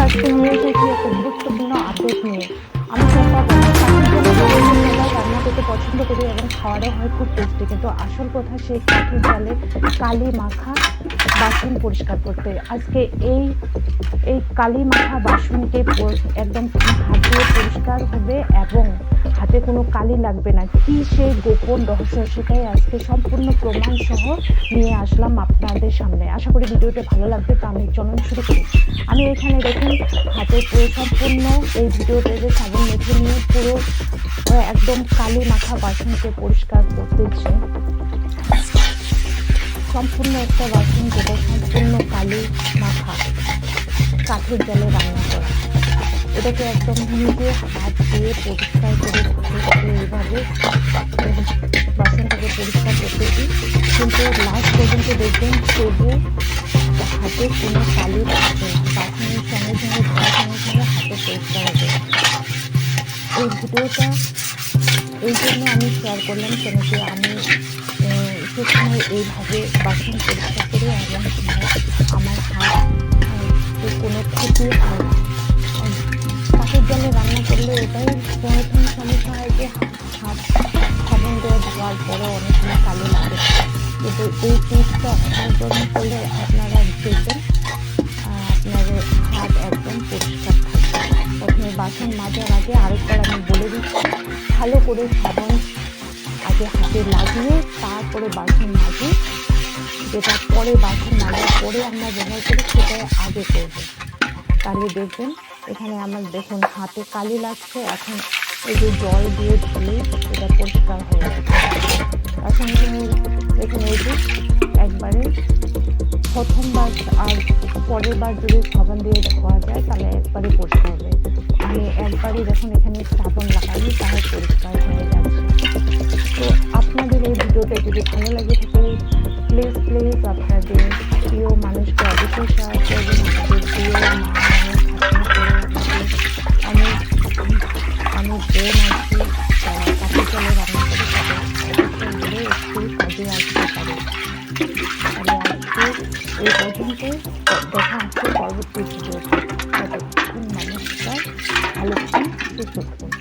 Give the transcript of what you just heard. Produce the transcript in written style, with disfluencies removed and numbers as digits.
আজকে নিয়ে এসেছি একটা গুরুত্বপূর্ণ আপডেট নিয়ে। আমি টুম্পা কাঠের জালে রান্না করতে পছন্দ করি এবং খাওয়ারও হয় খুব টেস্টি, কিন্তু আসল কথা সেই কাঠের জালে কালি মাখা বাসন পরিষ্কার করতে। আজকে এই এই কালি মাখা বাসনকে একদম হাত দিয়ে পরিষ্কার হবে এবং হাতে কোনো কালি লাগবে না। কি সেই গোপন রহস্য, সেটাই আজকে সম্পূর্ণ প্রমাণ সহ নিয়ে আসলাম আপনাদের সামনে। আশা করি ভিডিওটা ভালো লাগবে। তো আমি চলুন শুরু করি। আমি এখানে দেখুন হাতে পুরো সম্পূর্ণ এই ভিডিওটাতে সাবান মেখে নিয়ে পুরো একদম কালি মাখা বাসনকে পরিষ্কার করতেছি। সম্পূর্ণ একটা বাসন যেটা সম্পূর্ণ কালি মাখা কাঠের জালে রান্না করা, এটাকে একদম নিজে হাত দিয়ে পরিষ্কার করে এইভাবে বাসনটাকে পরিষ্কার করতেছি। কিন্তু লাস্ট পর্যন্ত দেখবেন তবু হাতে কোনো কালি থাকে না। বাসনের সঙ্গে সঙ্গে ধোয়ার সঙ্গে সঙ্গে হাতে পরিষ্কার হবে। এই ভিডিওটা এই জন্য আমি শেয়ার করলাম, কেন কি আমি সবসময় এইভাবে বাসন পরিষ্কার করি এবং আমার হাত কোনো ক্ষতি হয় না। কাঠের জলে রান্না করলে এটাই প্রথম সমস্যা হয় যে হাত সাবান দিয়ে ধোয়ার পরে অনেকগুলো কালি লাগে। কিন্তু এই টিপসটা অনুসরণ করলে আপনারা দেখবেন আপনাদের হাত একদম পরিষ্কার থাকবে। প্রথমে বাসন মাজার আগে আরেকবার আমি বলে দিচ্ছি, ভালো করে সাবান আগে হাতে লাগিয়ে তারপরে বাসন মাজি। যেটা পরে বাসন মাজার পরে আমরা ব্যবহার করি সেটা আগে করবো। তাহলে দেখবেন এখানে আমার দেখুন হাতে কালি লাগছে। এখন এই যে জল দিয়ে ধুয়ে এটা পরিষ্কার হয়ে যাচ্ছে। তার সঙ্গে সঙ্গে দেখুন এই যে একবারে প্রথমবার আর পরের বার যদি সাবান দিয়ে ধোয়া যায় তাহলে একবারে পরিষ্কার হবে। আমি একবারই দেখুন এখানে সাবান লাগাই তাহলে পরিষ্কার হয়ে যাচ্ছে। তো আপনাদের এই ভিডিওটা যদি ভালো লাগে থাকে প্লিজ আপনাদের প্রিয় মানুষকে অবশ্যই শেয়ার করবেন। আমাদের প্রিয় মা আমি বোন আছি যারা কাঠের জালে রান্না করে তাদের একটু কাজে আসতে পারে। তাহলে আজকে এই পর্যন্ত, দেখা হচ্ছে পরবর্তী ভিডিওতে। ততক্ষণ নমস্কার, ভালো থাকুন, সুস্থ থাকুন।